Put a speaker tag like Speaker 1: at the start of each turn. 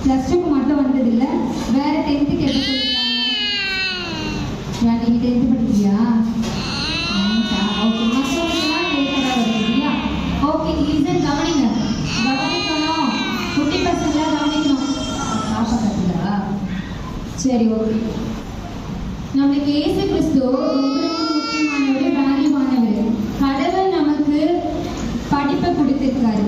Speaker 1: +2க்கு மட்டும் வந்தது இல்லை, வேற 10th எப்படி சொல்லிட்டாங்க? நீங்க 10th படிக்கிறியா? ஓகே, மற்றவங்களுக்குலாம் லேட்டடாக வருது இல்லையா? ஓகே, லிசன், கவனிக்கணும். குட்டி பசங்களா கவனிக்கணும். பாப்பா கத்துதா? சரி, ஓகே. நம்மளுக்கு இயேசு கிறிஸ்து முக்கியமானவர், வேல்யூவானவர். கடவுள் நமக்கு படிப்பை கொடுத்திருக்காரு.